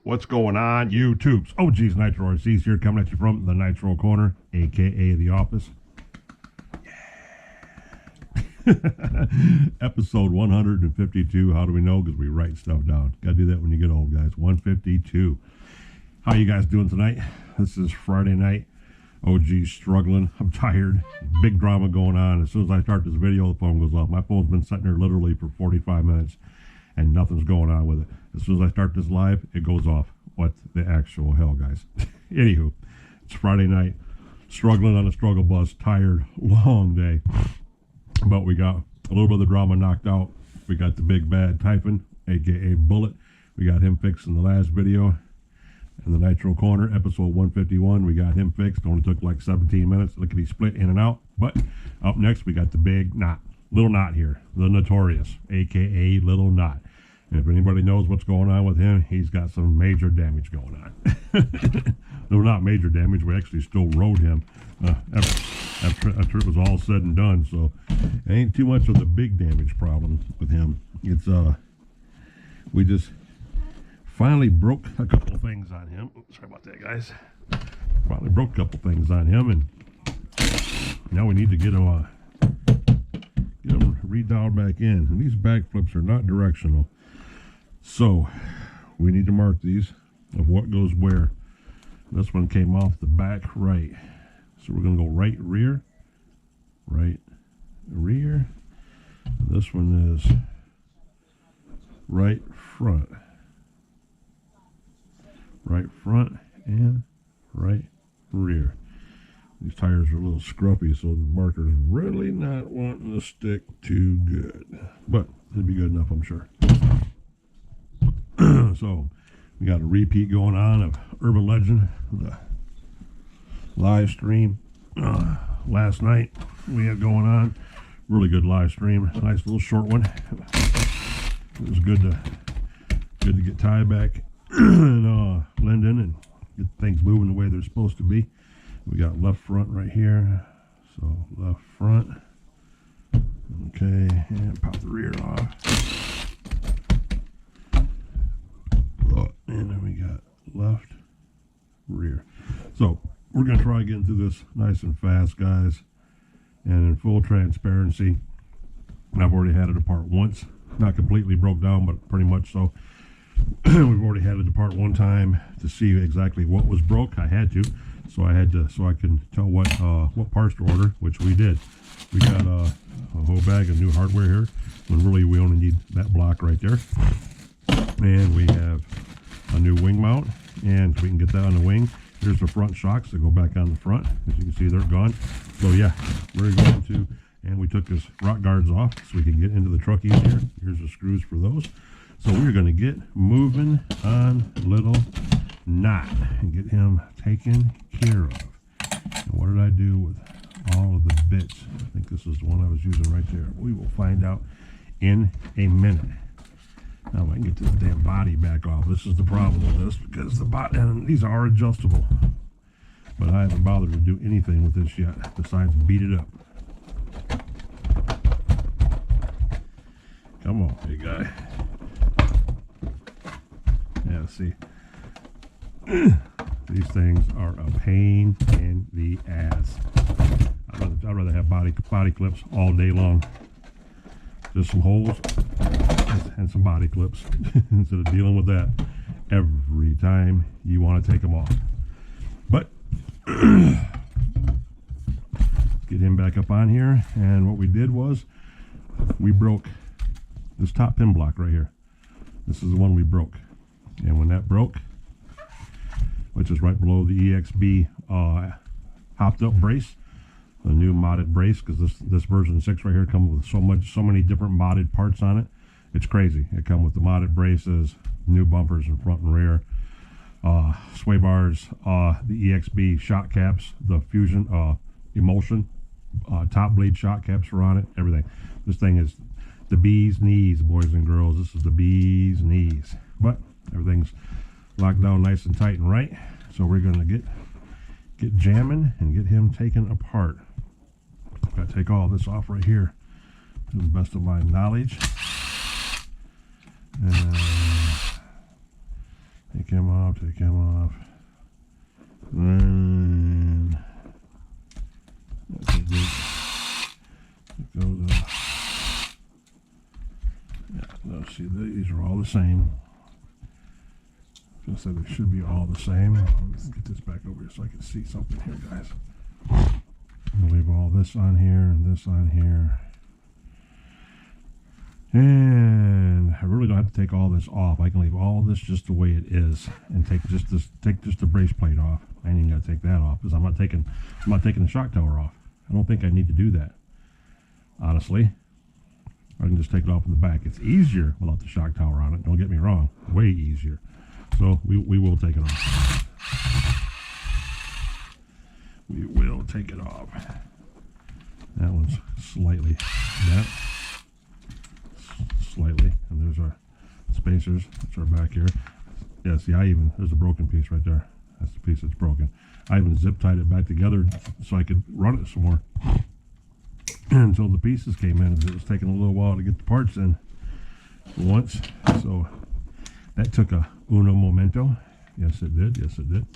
What's going on, YouTubes? Oh, geez, Nitro RC's here coming at you from the Nitro Corner, a.k.a. The Office. Yeah. Episode 152. How do we know? Because we write stuff down. Got to do that when you get old, guys. 152. How you guys doing tonight? This is Friday night. Oh, geez, struggling. I'm tired. Big drama going on. As soon as I start this video, the phone goes off. My phone's been sitting there literally for 45 minutes, and nothing's going on with it. As soon as I start this live, it goes off. What the actual hell, guys? Anywho, it's Friday night. Struggling on a struggle bus. Tired. Long day. But we got a little bit of the drama knocked out. We got the big bad Typhon, a.k.a. Bullet. We got him fixed in the last video. In the Nitro Corner, episode 151, we got him fixed. Only took like 17 minutes. Look at he split in and out. But up next, we got the big knot. Little Knot here. The Notorious, a.k.a. Little Knot. And if anybody knows what's going on with him, he's got some major damage going on. No, not major damage. We actually still rode him after it was all said and done. So it ain't too much of the big damage problem with him. It's we just finally broke a couple things on him. Oops, sorry about that, guys. Finally broke a couple things on him, and now we need to get him redialed back in. And these back flips are not directional, so we need to mark these of what goes where. This one came off the back right, so we're going to go right rear, right rear. This one is right front. Right front and right rear. These tires are a little scruffy, so the marker's really not wanting to stick too good. But it'll be good enough, I'm sure. So we got a repeat going on of Urban Legend, the live stream last night we had going on. Really good live stream. Nice little short one. It was good to get Ty back and Linden and get things moving the way they're supposed to be. We got left front right here, so left front. Okay, and pop the rear off. And then we got left rear. So we're gonna try getting through this nice and fast, guys. And in full transparency, I've already had it apart once. Not completely broke down, but pretty much so. We've already had it apart one time to see exactly what was broke. I had to, so I can tell what parts to order, which we did. We got a whole bag of new hardware here, when really we only need that block right there. And we have a new wing mount, and we can get that on the wing. Here's the front shocks that go back on the front. As you can see, they're gone. So yeah, we're going to, and we took his rock guards off so we can get into the truck easier. Here's the screws for those. So we're going to get moving on Little Knot and get him taken care of. And what did I do with all of the bits? I think this is the one I was using right there. We will find out in a minute. Now I can get this damn body back off. This is the problem with this, because the body, and these are adjustable. But I haven't bothered to do anything with this yet besides beat it up. Come on, big guy. Yeah, see. These things are a pain in the ass. I'd rather have body clips all day long. Just some holes and some body clips instead of dealing with that every time you want to take them off. But let's get him back up on here. And what we did was we broke this top pin block right here. This is the one we broke. And when that broke, which is right below the EXB hopped up brace, the new modded brace, because this version 6 right here comes with so many different modded parts on it. It's crazy. It comes with the modded braces, new bumpers in front and rear, sway bars, the EXB shock caps, the Fusion Emulsion top bleed shock caps are on it, everything. This thing is the bee's knees, boys and girls. This is the bee's knees. But everything's locked down nice and tight and right. So we're going to get jamming and get him taken apart. Got to take all this off right here to the best of my knowledge. And him off, take him off. And take those off. Yeah, no, see, these are all the same. Just said they should be all the same. Let's get this back over here so I can see something here, guys. I'll leave all this on here and this on here. And I really don't have to take all this off. I can leave all this just the way it is and take just the brace plate off. I ain't even got to take that off because I'm not taking the shock tower off. I don't think I need to do that. Honestly, I can just take it off in the back. It's easier without the shock tower on it. Don't get me wrong, way easier. So we will take it off. We will take it off. That one's slightly. That. Slightly, and there's our spacers, which are back here. Yeah, see, there's a broken piece right there. That's the piece that's broken. I even zip tied it back together so I could run it some more until the pieces came in. It was taking a little while to get the parts in once, so that took a uno momento. Yes, it did. Yes, it did.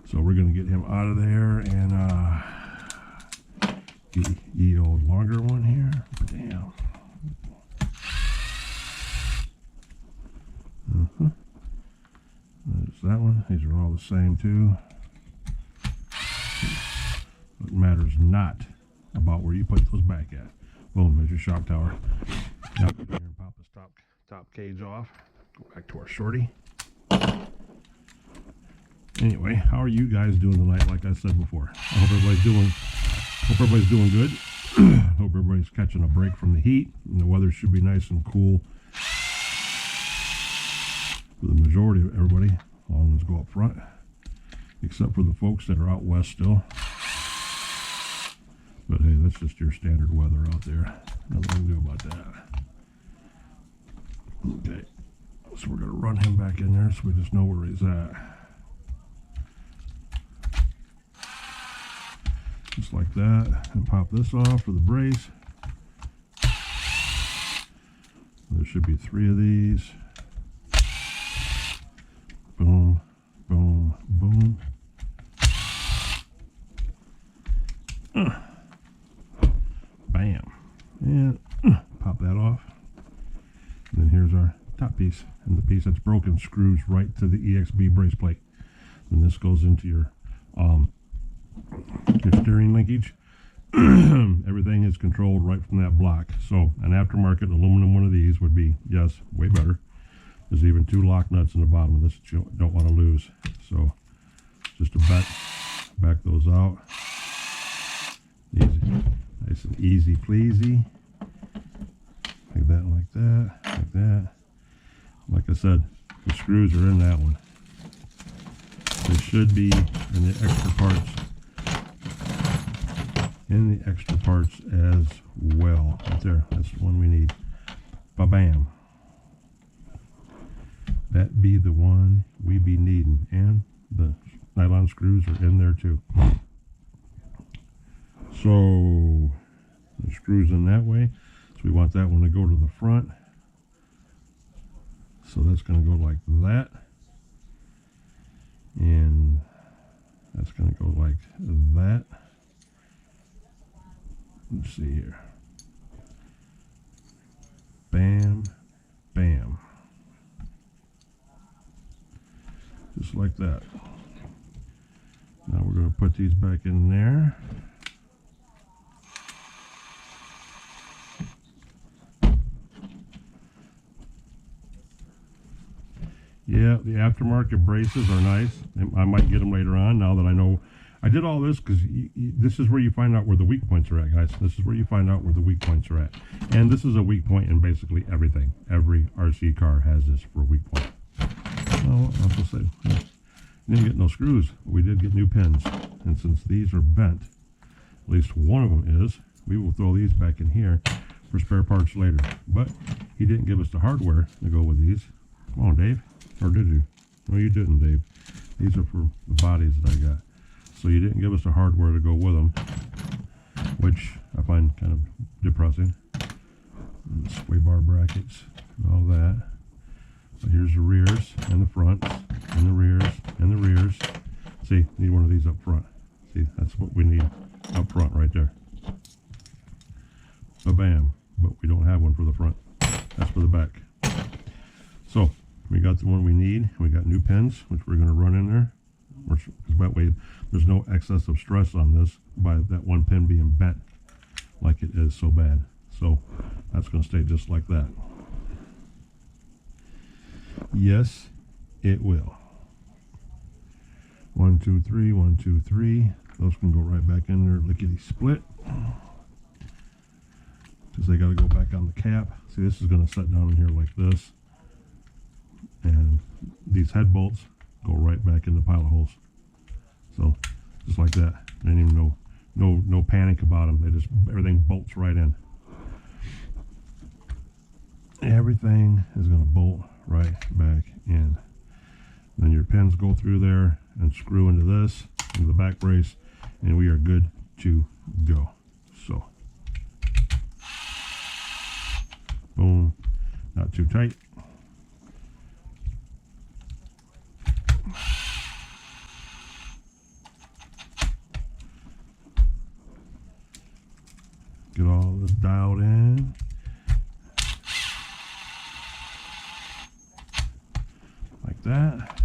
So we're going to get him out of there and get the old longer one here. Damn. There's that one. These are all the same too. What matters not about where you put those back at. Boom, there's your shock tower. Now go here and pop this top cage off. Go back to our shorty. Anyway, how are you guys doing tonight? Like I said before, I hope everybody's doing good. Hope everybody's catching a break from the heat, and the weather should be nice and cool for the majority of everybody. Long ones go up front, except for the folks that are out west still. But hey, that's just your standard weather out there. Nothing we can do about that. Okay, so we're going to run him back in there so we just know where he's at. Just like that, and pop this off for the brace. There should be 3 of these. Boom, boom, boom. Bam. And pop that off. And then here's our top piece. And the piece that's broken screws right to the EXB brace plate. And this goes into your steering linkage. Everything is controlled right from that block. So an aftermarket aluminum one of these would be, yes, way better. There's even 2 lock nuts in the bottom of this that you don't want to lose. So just to back those out. Easy. Nice and easy pleasy. Like that, like that, like that. Like I said, the screws are in that one. They should be in the extra parts. In the extra parts as well. Right there. That's the one we need. Ba-bam. That be the one we be needing. And the nylon screws are in there too. So the screws in that way. So we want that one to go to the front. So that's going to go like that. And that's going to go like that. Let's see here. Bam, bam. Just like that. Now we're going to put these back in there. Yeah, the aftermarket braces are nice. I might get them later on now that I know. I did all this because this is where you find out where the weak points are at, guys. This is where you find out where the weak points are at. And this is a weak point in basically everything. Every RC car has this for a weak point. Well, I'll just say, we didn't get no screws, but we did get new pins. And since these are bent, at least one of them is, we will throw these back in here for spare parts later. But he didn't give us the hardware to go with these. Come on, Dave. Or did you? No, you didn't, Dave. These are for the bodies that I got. So you didn't give us the hardware to go with them, which I find kind of depressing. And the sway bar brackets and all that. So here's the rears and the fronts and the what we need up front right there. Ba-bam. But we don't have one for the front. That's for the back. So we got the one we need. We got new pins, which we're going to run in there. Because that way there's no excess of stress on this by that one pin being bent like it is so bad. So that's going to stay just like that. Yes, it will. 1, 2, 3, 1, 2, 3. Those can go right back in there, lickety split. Because they got to go back on the cap. See, this is going to set down in here like this. And these head bolts go right back in the pile of holes. So just like that. There ain't even no panic about them. They just, everything bolts right in. Everything is going to bolt right back in. Then your pins go through there and screw into this, into the back brace, and we are good to go. So, boom, not too tight. Get all this dialed in. Like that.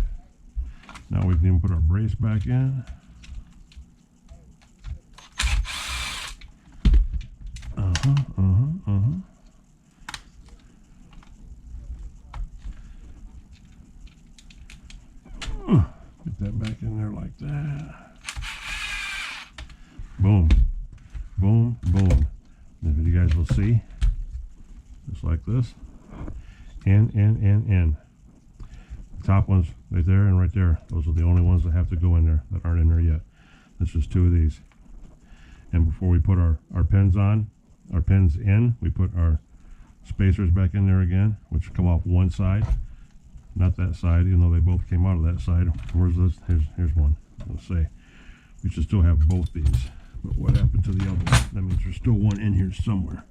Now we can even put our brace back in. Get that back in there like that. Boom. Boom, boom. And you guys will see, just like this. In. The top ones right there and right there. Those are the only ones that have to go in there that aren't in there yet. That's just 2 of these. And before we put our pins on, our pins in, we put our spacers back in there again, which come off one side, not that side, even though they both came out of that side. Where's this? Here's one. Let's say we should still have both these. But what happened to the other one? That means there's still one in here somewhere.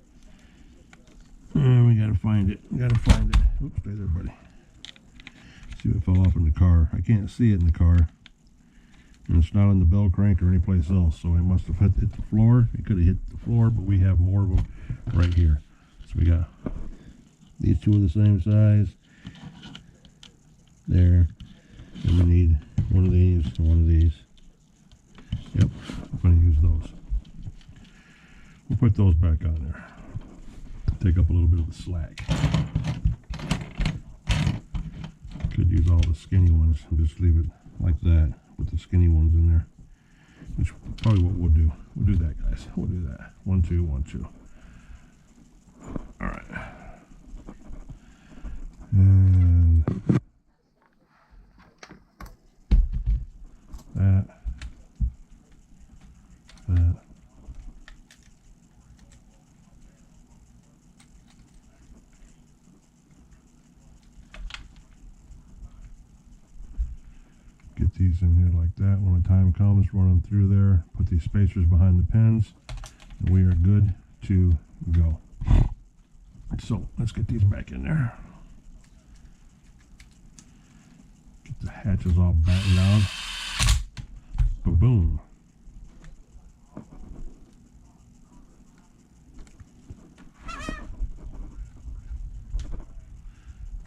We gotta find it. Oops, stay there, buddy. See if it fell off in the car. I can't see it in the car. And it's not on the bell crank or anyplace else. So it must have hit the floor. It could have hit the floor, but we have more of them right here. So we got these 2 are the same size. There. And we need one of these and one of these. Yep, I'm going to use those. We'll put those back on there. Take up a little bit of the slack. Could use all the skinny ones and just leave it like that with the skinny ones in there. Which is probably what we'll do. We'll do that, guys. We'll do that. 1, 2, 1, 2. All right. And that. Get these in here like that. When the time comes, run them through there, put these spacers behind the pins, and we are good to go. So let's get these back in there. Get the hatches all battened down. Boom.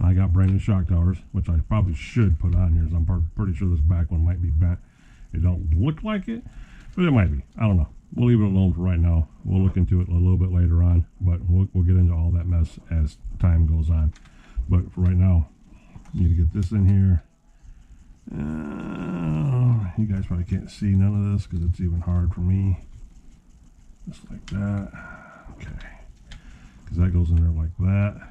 I got brand new shock towers, which I probably should put on here, so I'm pretty sure this back one might be bent. It don't look like it, but it might be. I don't know. We'll leave it alone for right now. We'll look into it a little bit later on, but we'll get into all that mess as time goes on. But for right now, need to get this in here. You guys probably can't see none of this because it's even hard for me. Just like that. Okay. Because that goes in there like that.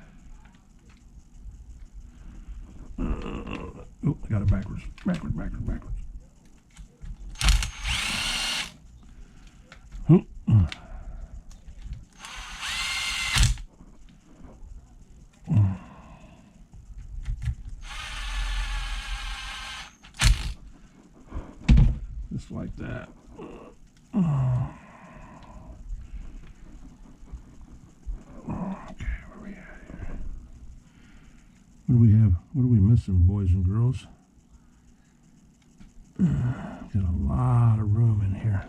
Oh, I got it backwards. Backwards. Just like that. Okay, where we at here? What do we have? What are we missing, boys and girls? Got a lot of room in here.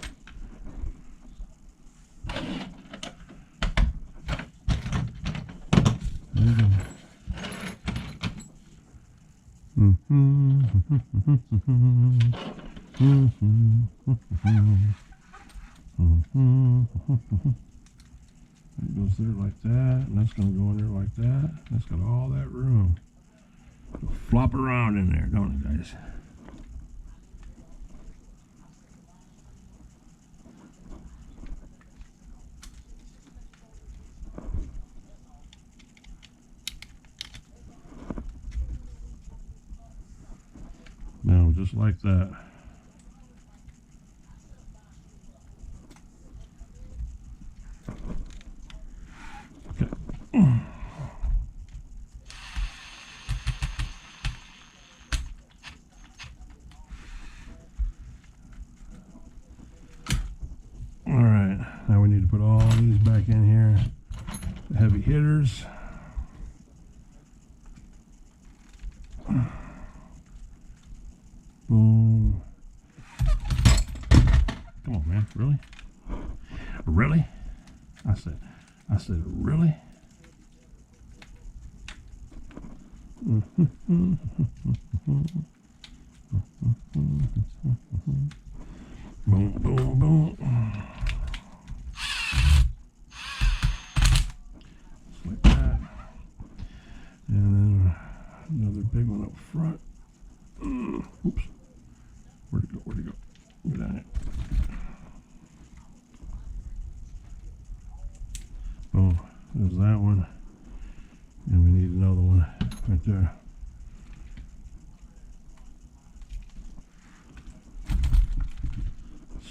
It goes there like that, and that's going to go in there like that. That's got all that room. It'll flop around in there, don't it, guys? Now, just like that. Okay. All right, now we need to put all these back in here. The heavy hitters. Boom. Come on, man. Really? Really? I said, really? Boom, boom, boom. Just like that. And then another big one up front. Oops. Where'd it go? Where'd it go? Go down it. Oh, there's that one. And we need another one right there.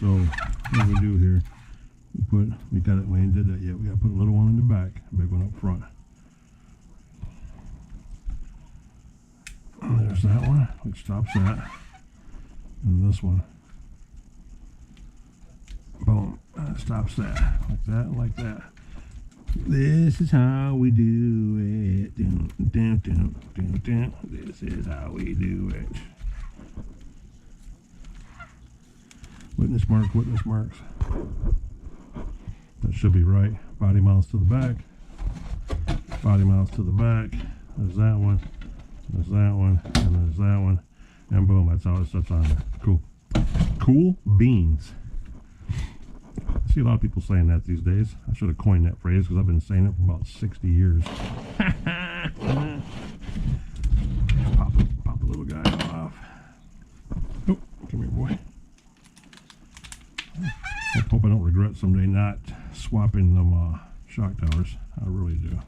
So what we do here, we got it, we ain't did that yet. We gotta put a little one in the back, a big one up front. And there's that one, which stops that. And this one. Boom. And it stops that. Like that, like that. This is how we do it. Dun, dun, dun, dun, dun. This is how we do it. Witness marks, witness marks. That should be right. Body mounts to the back. Body mounts to the back. There's that one. There's that one. And there's that one. And boom, that's how it sits on there. Cool. Cool beans. I see a lot of people saying that these days. I should have coined that phrase because I've been saying it for about 60 years. Pop the little guy off. Oh, come here, boy. I hope I don't regret someday not swapping them shock towers. I really do.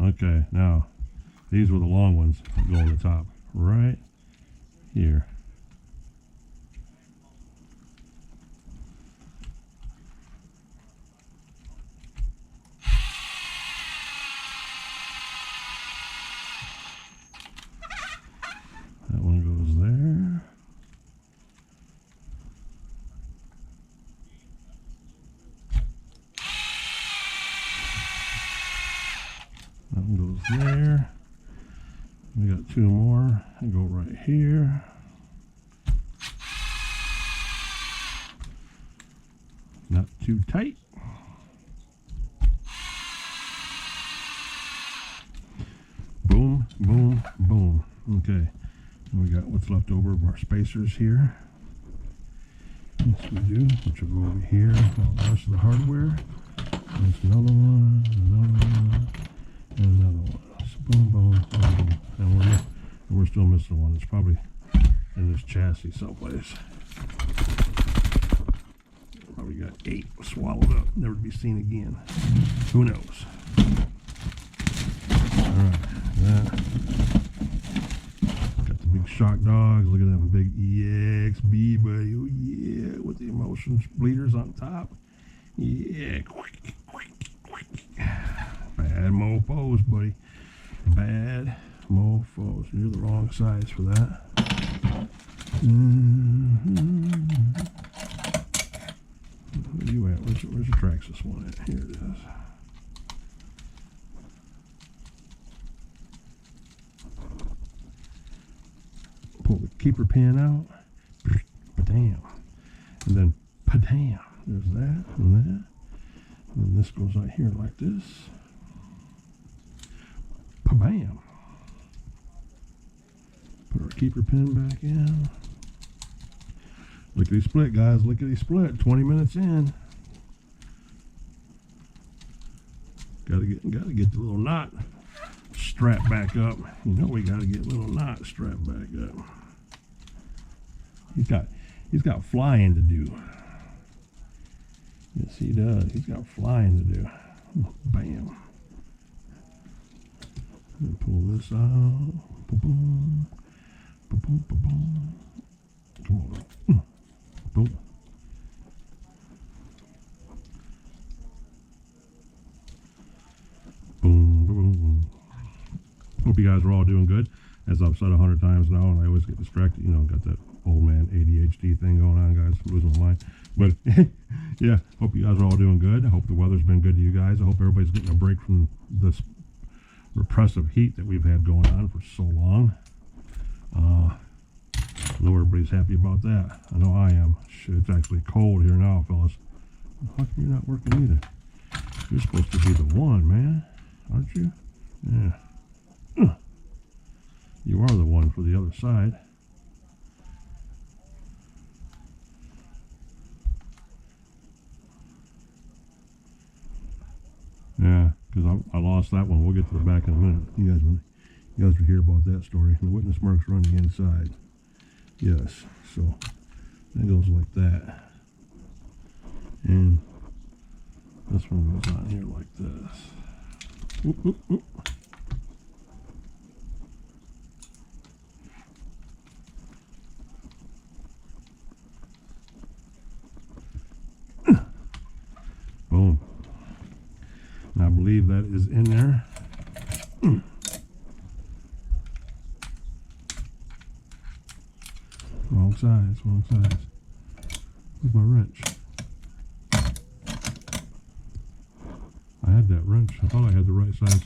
Okay, now these were the long ones that go on the top right here. That one goes there. That one goes there. We got two more. I go right here. Not too tight. Boom, boom, boom. Okay. And we got what's left over of our spacers here. Yes, we do. Which will go over here. All the rest of the hardware. There's another one, and another one. So boom, boom, boom. And we're still missing one. It's probably in this chassis someplace. Probably got 8 swallowed up, never to be seen again. Who knows? Alright, that. Got the big shock dogs. Look at them big EXB, buddy. Oh yeah, with the emotions bleeders on top. Yeah. Bad mofos, buddy. Bad mofos. You're the wrong size for that. Where you at? Where's your Traxxas one at? Here it is. Pull the keeper pin out. Padam. And then padam. There's that and that. And then this goes out here like this. Pabam. Put our keeper pin back in. Lickety split, guys. Lickety split. 20 minutes in. Gotta get the little knot strapped back up. You know we gotta get little knot strapped back up. He's got flying to do. Yes, he does. He's got flying to do. Bam. And pull this out. Boom, boom, boom, boom, boom. Come on. Boom. Boom, boom, boom. Hope you guys are all doing good. As I've said 100 times now, and I always get distracted. You know, got that old man ADHD thing going on, guys. I'm losing my mind. But yeah, hope you guys are all doing good. I hope the weather's been good to you guys. I hope everybody's getting a break from this repressive heat that we've had going on for so long. I know everybody's happy about that. I know I am. Shit, it's actually cold here now, fellas. How come you're not working either? You're supposed to be the one, man. Aren't you? Yeah. You are the one for the other side. Yeah, because I lost that one. We'll get to the back in a minute. You guys will hear about that story. The witness marks running inside. Yes, so that goes like that. And this one goes on here like this. Oop, oop, oop. Boom. And I believe that is in there. Wrong size, wrong size. Where's my wrench? I had that wrench. I thought I had the right size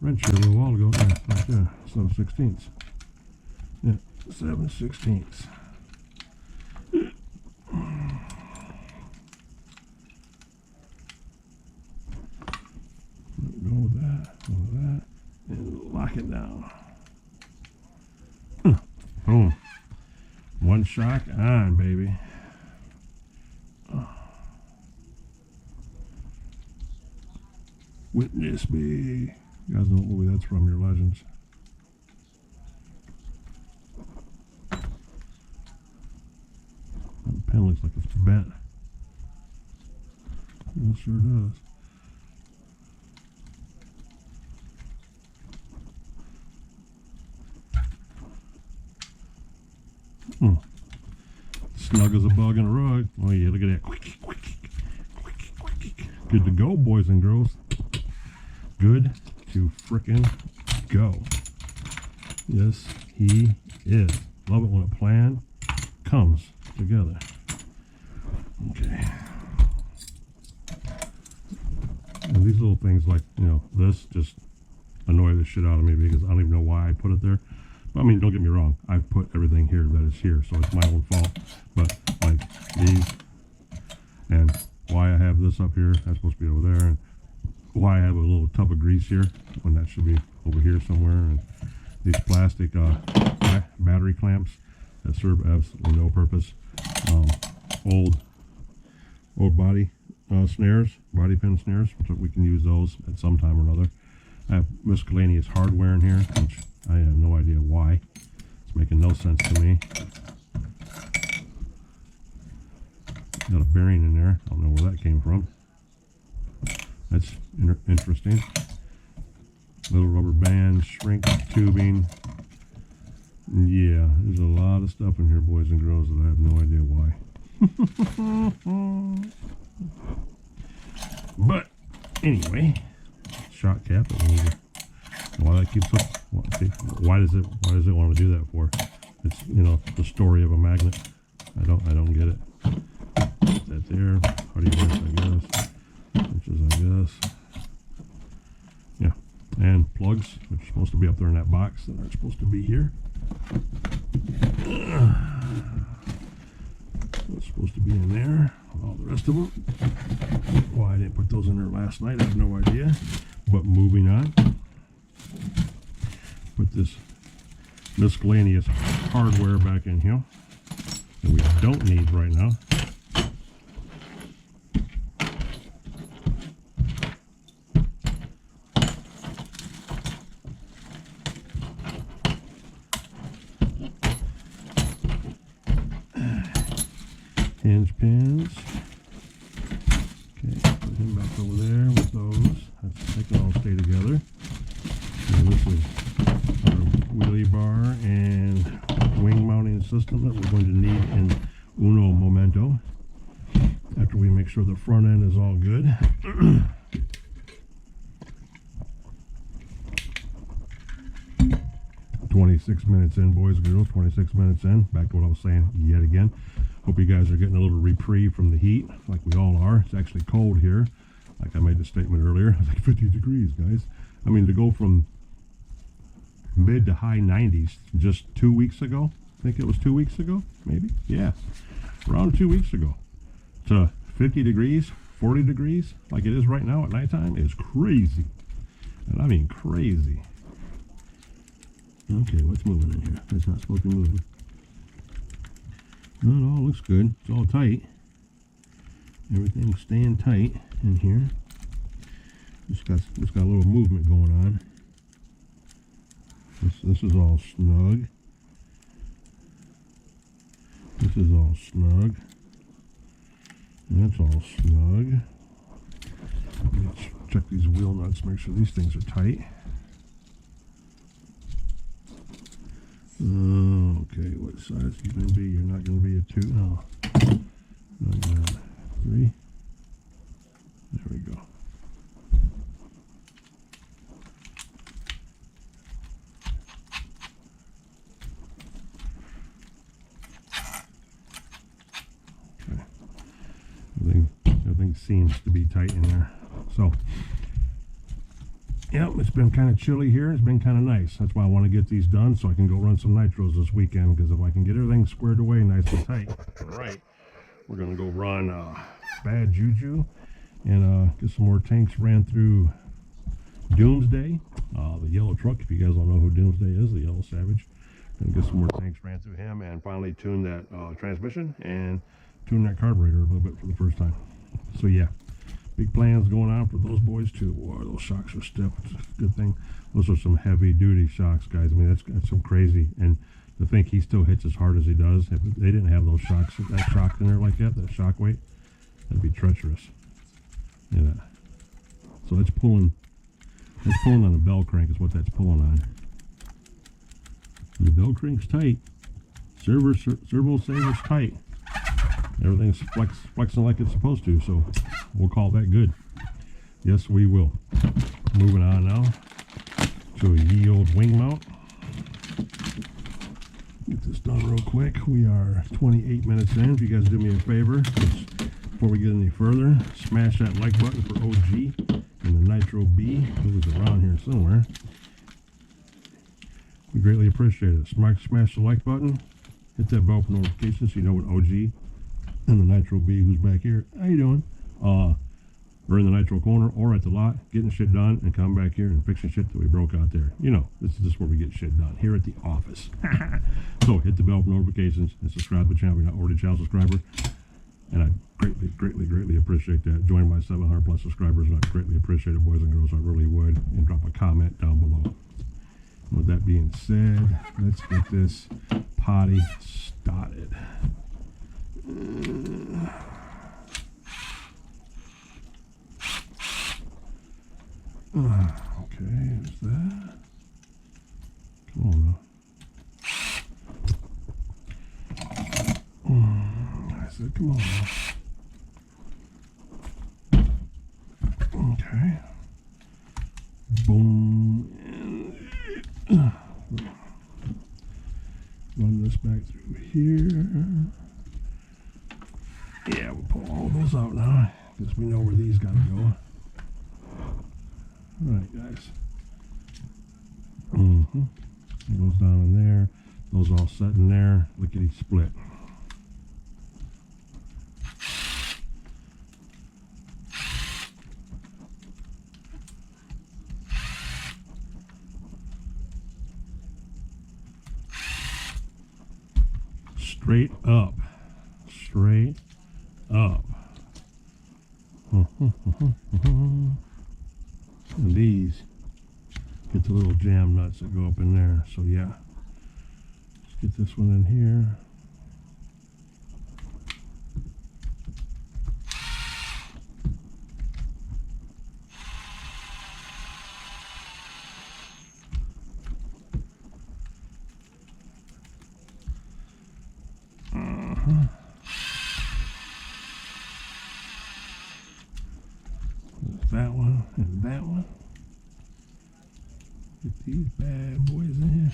wrench here a little while ago. Yeah, right there. 7/16. Yeah, 7/16. Go with that, and lock it down. Boom. One shock on, baby. Witness me. You guys know what movie that's from, your legends. That pen looks like it's bent. It sure does. Snug as a bug in a rug. Oh yeah, look at that. Quick, quick, quick, quick. Good to go, boys and girls. Good to frickin' go. Yes, he is. Love it when a plan comes together. Okay. And these little things like, you know, this just annoy the shit out of me because I don't even know why I put it there. I mean, don't get me wrong. I've put everything here that is here, so it's my own fault. But like these, and why I have this up here, that's supposed to be over there, and why I have a little tub of grease here when that should be over here somewhere, and these plastic battery clamps that serve absolutely no purpose. Old body snares, body pin snares, so we can use those at some time or another. I have miscellaneous hardware in here, which I have no idea why. It's making no sense to me. Got a bearing in there. I don't know where that came from. That's interesting. Little rubber band, shrink tubing. Yeah, there's a lot of stuff in here, boys and girls, that I have no idea why. But anyway, shot cap. Why that keeps up? Why does it want to do that for? It's, you know, the story of a magnet. I don't get it. Put that there. How do you guess? I guess. Inches, I guess. Yeah. And plugs, which are supposed to be up there in that box, that aren't supposed to be here. What's supposed to be in there? All the rest of them. Why I didn't put those in there last night, I have no idea. But moving on. Put this miscellaneous hardware back in here that we don't need right now. Hinge pins. Okay, put him back over there with those. They can all stay together. And this is our wheelie bar and wing mounting system that we're going to need in uno momento. After we make sure the front end is all good. 26 minutes in, boys and girls. 26 minutes in. Back to what I was saying yet again. Hope you guys are getting a little reprieve from the heat, like we all are. It's actually cold here. Like I made the statement earlier, it's like 50 degrees, guys. I mean, to go from mid to high 90s just 2 weeks ago, I think it was 2 weeks ago, maybe? Yeah, around 2 weeks ago, to 50 degrees, 40 degrees, like it is right now at nighttime, is crazy. And I mean crazy. Okay, what's moving in here? That's not supposed to be moving. No, it all looks good. It's all tight. Everything's staying tight in here. Just got a little movement going on. This is all snug. This is all snug. And that's all snug. Let's check these wheel nuts, make sure these things are tight. Okay, what size are you going to be? You're not going to be a 2. No. Not gonna, 3. There we go. Okay. Everything seems to be tight in there. So, yep, it's been kind of chilly here. It's been kind of nice. That's why I want to get these done so I can go run some nitros this weekend, because if I can get everything squared away nice and tight, right, we're going to go run Bad Juju and get some more tanks ran through Doomsday, the yellow truck. If you guys don't know who Doomsday is, the yellow savage. Going to get some more tanks ran through him and finally tune that transmission and tune that carburetor a little bit for the first time. So yeah. Big plans going on for those boys too. Boy, those shocks are stiff. It's a good thing. Those are some heavy duty shocks, guys. I mean, that's some crazy. And to think he still hits as hard as he does. If they didn't have those shocks, that shock in there like that shock weight, that'd be treacherous. Yeah. So it's pulling on the bell crank is what that's pulling on. And the bell crank's tight. Servo saver's tight. Everything's flexing like it's supposed to, so we'll call that good. Yes, we will. Moving on now to a ye old wing mount. Get this done real quick. We are 28 minutes in. If you guys do me a favor, before we get any further, smash that like button for OG and the Nitro B, who is around here somewhere. We greatly appreciate it. Smash the like button, hit that bell for notifications so you know what OG and the Nitro B, who's back here, how you doing? We're in the Nitro corner or at the lot, getting shit done, and come back here and fixing shit that we broke out there. You know, this is just where we get shit done, here at the office. So hit the bell for notifications and subscribe to the channel if you're not already a channel subscriber. And I greatly appreciate that. Join my 700 plus subscribers, and I greatly appreciate it, boys and girls. I really would. And drop a comment down below. With that being said, let's get this potty started. Okay, there's that. Come on now. I said, come on now. Okay. Boom. And run this back through here. Yeah, we'll pull all those out now, because we know where these gotta go. Alright, guys. Goes down in there. Those all set in there. Lickety split. Straight up. Straight up. And these get the little jam nuts that go up in there. So yeah, let's get this one in here. That one and that one. Get these bad boys in here.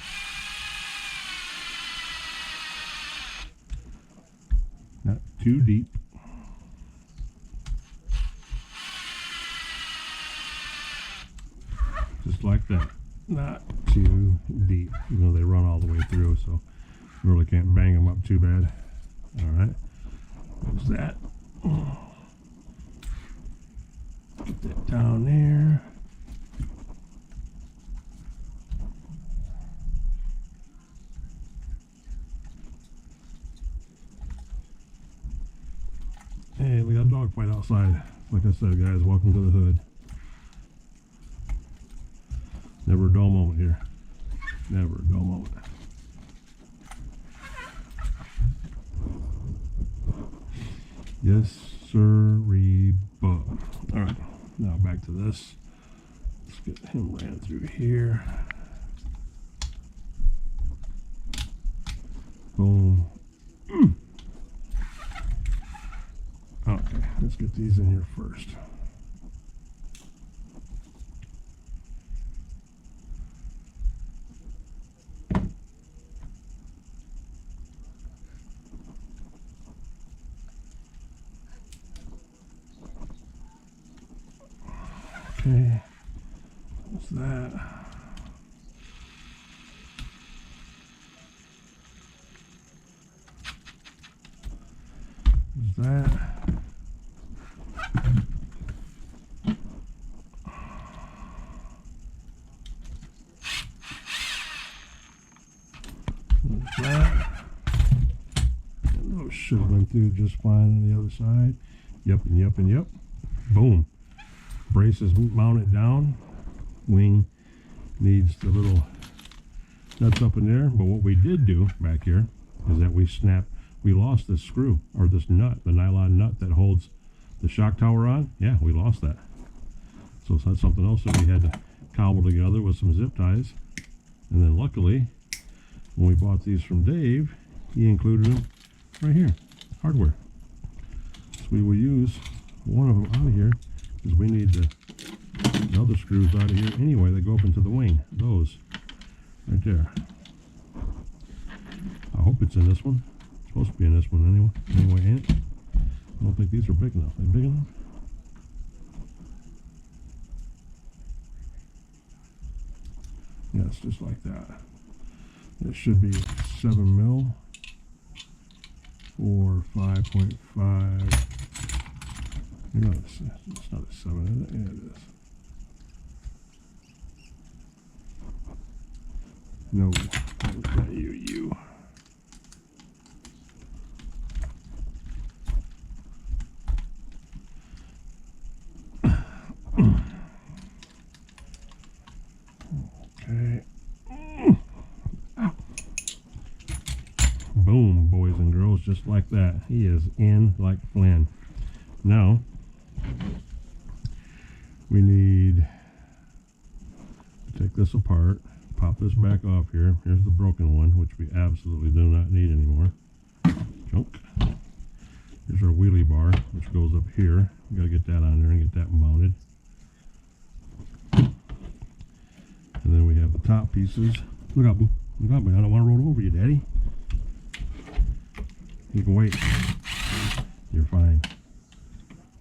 Not too deep. Just like that. Not too deep. You know, they run all the way through, so you really can't bang them up too bad. Alright. There's that. Get that down there. Hey, we got a dog fight outside. Like I said, guys, welcome to the hood. Never a dull moment here. Never a dull moment. Yes, sirree, bub. Alright, now back to this. Let's get him ran through here. Boom. Okay, let's get these in here first. Okay, what's that? What's that? What's that? And those should have went through just fine on the other side. Yep, and yep, and yep. Boom. Brace is mounted down. Wing needs the little nuts up in there. But what we did do back here is that we lost this screw, or this nut, the nylon nut that holds the shock tower on. Yeah, we lost that. So it's not something else that we had to cobble together with some zip ties. And then luckily, when we bought these from Dave, he included them right here, hardware. So we will use one of them out of here, because we need the other screws out of here anyway that go up into the wing. Those right there. I hope it's in this one. It's supposed to be in this one anyway, ain't it? I don't think these are big enough. Are they big enough? Yes, just like that. It should be 7 mil or 5.5. No, it's not a 7, is it? Yeah, it is. No, not you. Okay. Boom, boys and girls, just like that. He is in like Flynn. Now, we need to take this apart, pop this back off here. Here's the broken one, which we absolutely do not need anymore. Junk. Here's our wheelie bar, which goes up here. We gotta get that on there and get that mounted. And then we have the top pieces. Look out, boo. Look out, boo. I don't want to roll over you, Daddy. You can wait. You're fine.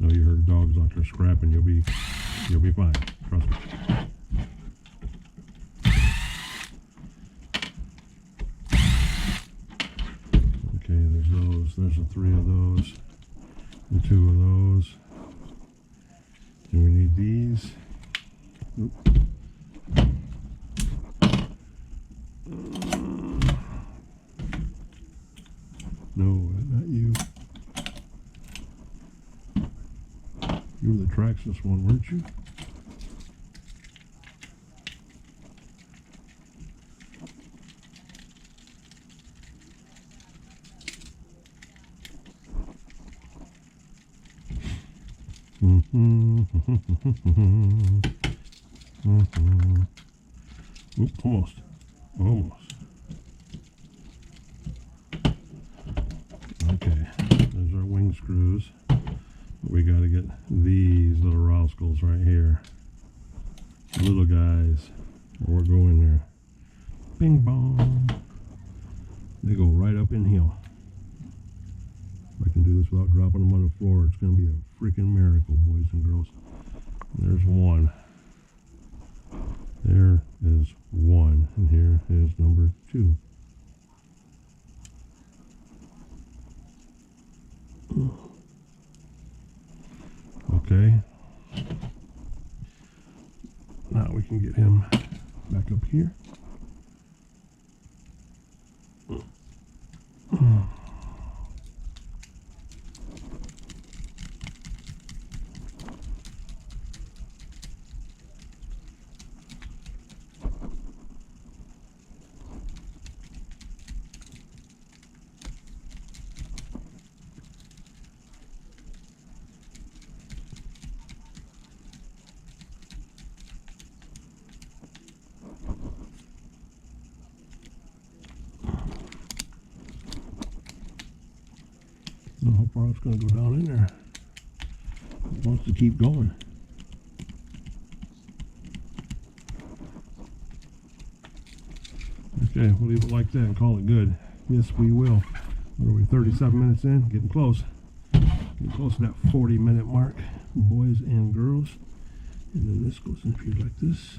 No, you heard dogs out there scrapping. You'll be fine. Trust me. Okay, there's those. There's the 3 of those and 2 of those. And we need these. Oop. You were the Traxxas one, weren't you? Oop, almost. Okay, there's our wing screws. We got to get these little rascals right here. Little guys. We're going there. Bing bong. They go right up in here. If I can do this without dropping them on the floor, it's going to be a freaking miracle, boys and girls. There's one. There is one. And here is number 2. Okay. Now we can get him back up here. I don't know how far it's going to go down in there. It wants to keep going. Okay, we'll leave it like that and call it good. Yes, we will. What are we, 37 minutes in? Getting close. Getting close to that 40-minute mark, boys and girls. And then this goes in here like this.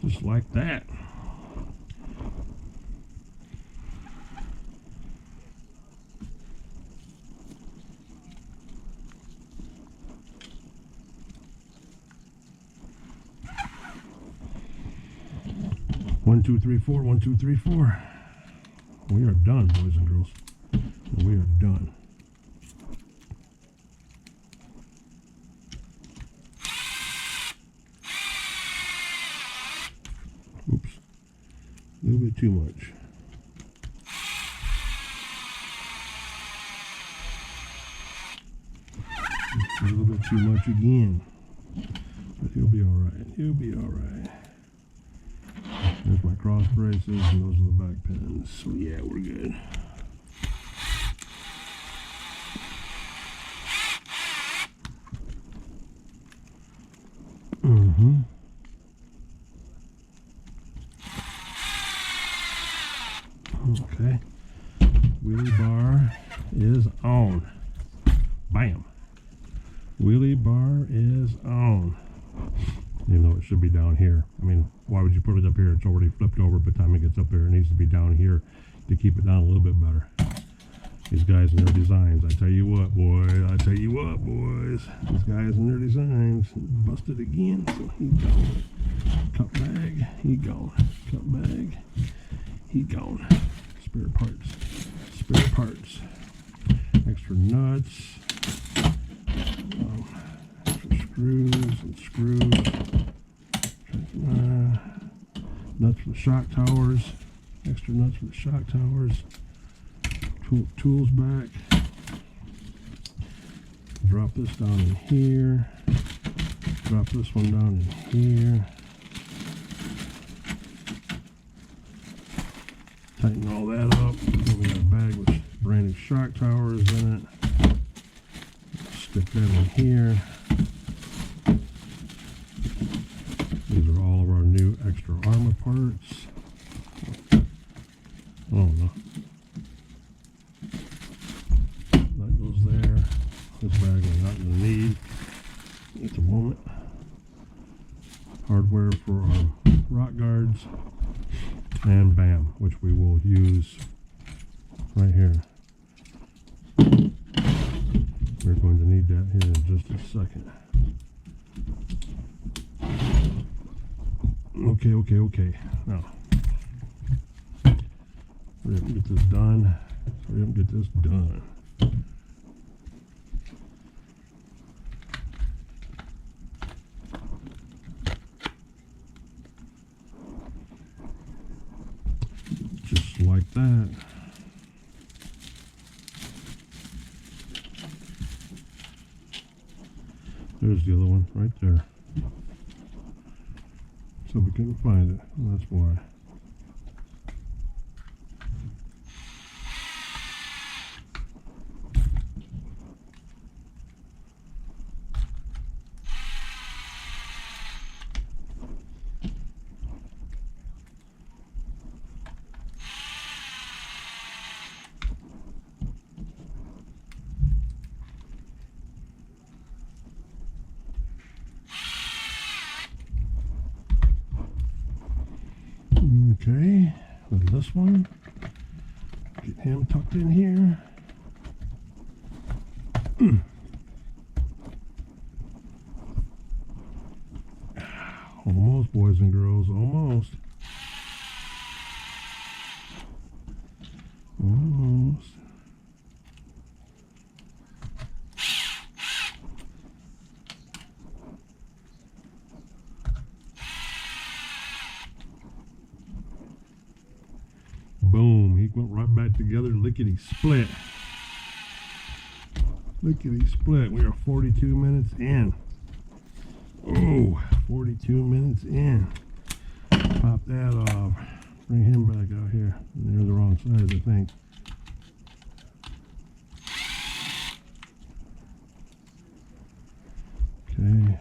Just like that. One, two, three, four. 1, 2, 3, 4. We are done, boys and girls. We are done. Oops. A little bit too much. A little bit too much again. But he'll be alright. He'll be alright. There's my cross braces and those are the back pins. So yeah, we're good. Okay. Wheelie bar is on. Bam. Wheelie bar is on. You know, it should be down here. I mean, why would you put it up here? It's already flipped over by the time it gets up there. It needs to be down here to keep it down a little bit better. These guys and their designs. I tell you what, boys. I tell you what, boys. These guys and their designs. Busted again. So he gone. Cut bag. He gone. Cut bag. He gone. Spare parts. Spare parts. Extra nuts. Extra screws and screws. Nuts for the shock towers. Extra nuts for the shock towers. Tools back. Drop this down in here. Drop this one down in here. Tighten all that up. Then we got a bag with brand new shock towers in it. Stick that in here. These are all of our new extra armor parts. Oh no. That goes there. This bag I'm not going to need at the moment. Hardware for our rock guards. And bam, which we will use right here. We're going to need that here in just a second. Okay. Now, hurry up and get this done. Just like that. There's the other one right there. So we couldn't find it. That's why. Okay, with this one, get him tucked in here. Almost, boys and girls, almost. Boom, he went right back together, lickety split. Lickety split. We are 42 minutes in. Oh, 42 minutes in. Pop that off. Bring him back out here. They're the wrong size, I think. Okay.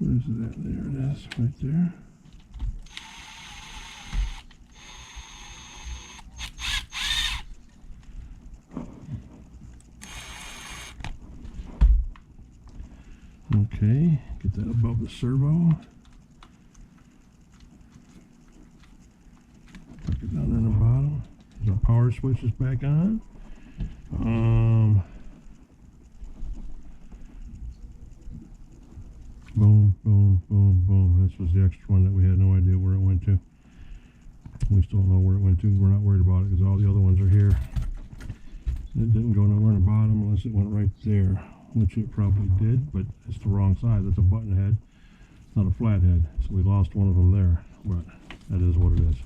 Where's that? There it is, right there. Okay, get that above the servo. Tuck it down in the bottom. Our power switch is back on. Boom, boom, boom, boom. This was the extra one that we had no idea where it went to. We still don't know where it went to. We're not worried about it because all the other ones are here. It didn't go nowhere in the bottom unless it went right there, which it probably did, but it's the wrong side. That's a button head, not a flat head. So we lost one of them there, but that is what it is.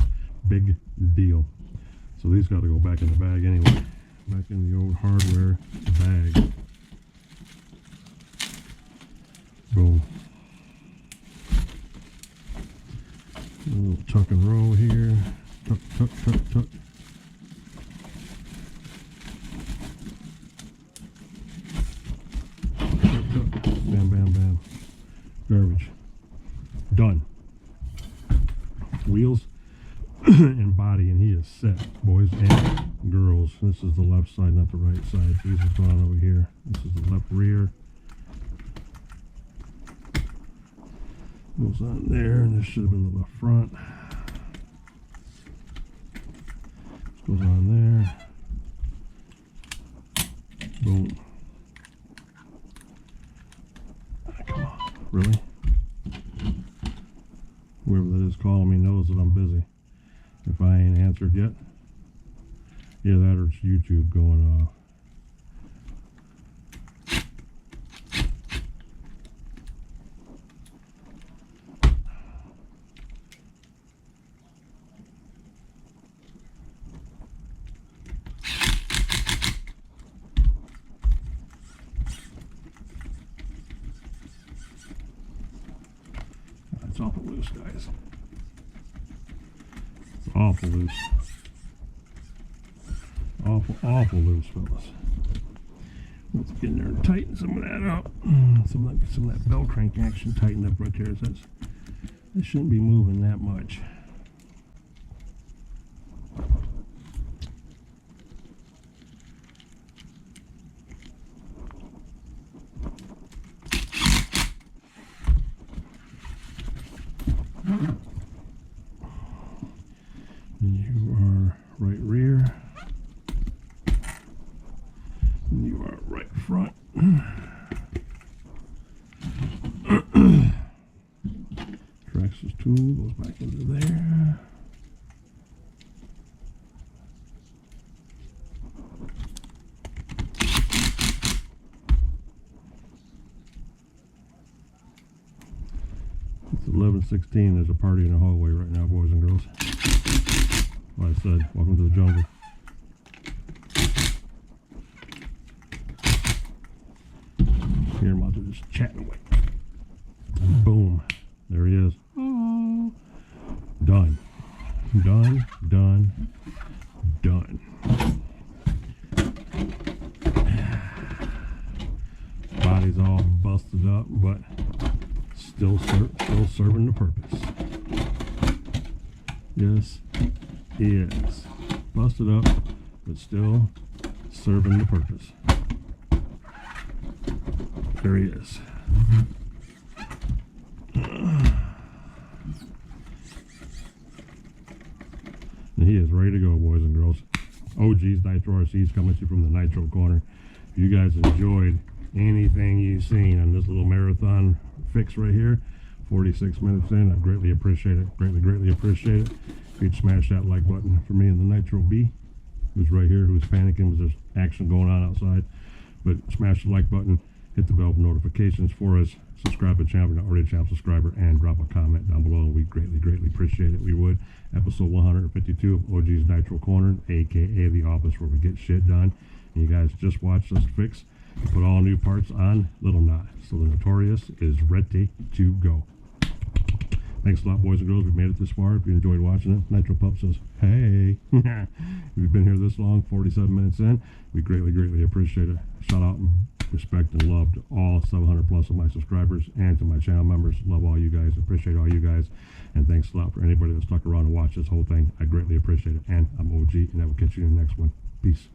Big deal. So these got to go back in the bag anyway. Back in the old hardware bag. Boom. A little tuck and roll here. Tuck, tuck, tuck, tuck. Tuck, tuck. Bam, bam, bam. Garbage. Done. Wheels and body, and he is set, boys and girls. This is the left side, not the right side. These are gone over here. This is the left rear. Goes on there, and this should have been the left front. This goes on there. Boom. Come on, really? Whoever that is calling me knows that I'm busy. If I ain't answered yet, yeah, that or it's YouTube going off. It's awful loose, guys. It's awful loose. Awful loose, fellas. Let's get in there and tighten some of that up. Some of that bell crank action tightened up right there. So it shouldn't be moving that much. You are right rear. front. Traxxas tool goes back into there. It's 11:16. There's a party in the hallway right now, boys and girls. Like I said, welcome to the jungle. Here I'm out there just chatting away. And boom. There he is. Oh. Done. Done. Done. Done. Body's all busted up, but still serving the purpose. Yes, he is. Busted up, but still serving the purpose. There he is. And he is ready to go, boys and girls. OG's Nitro RC's coming to you from the Nitro corner. If you guys enjoyed anything you've seen on this little marathon fix right here, 46 minutes in, I greatly appreciate it. Greatly appreciate it. If you'd smash that like button for me and the Nitro B, who's right here, who's panicking because there's action going on outside. But smash the like button, hit the bell for notifications for us, subscribe to the channel if you're not already a channel subscriber, and drop a comment down below. We greatly appreciate it. We would. Episode 152 of OG's Nitro Corner, aka the office where we get shit done. And you guys just watched us fix and put all new parts on Little Knot. So the Notorious is ready to go. Thanks a lot, boys and girls. We've made it this far. If you enjoyed watching it, Nitro Pup says, hey. If you've been here this long, 47 minutes in, we greatly appreciate it. Shout out and respect and love to all 700 plus of my subscribers and to my channel members. Love all you guys. Appreciate all you guys. And thanks a lot for anybody that stuck around and watched this whole thing. I greatly appreciate it. And I'm OG, and I will catch you in the next one. Peace.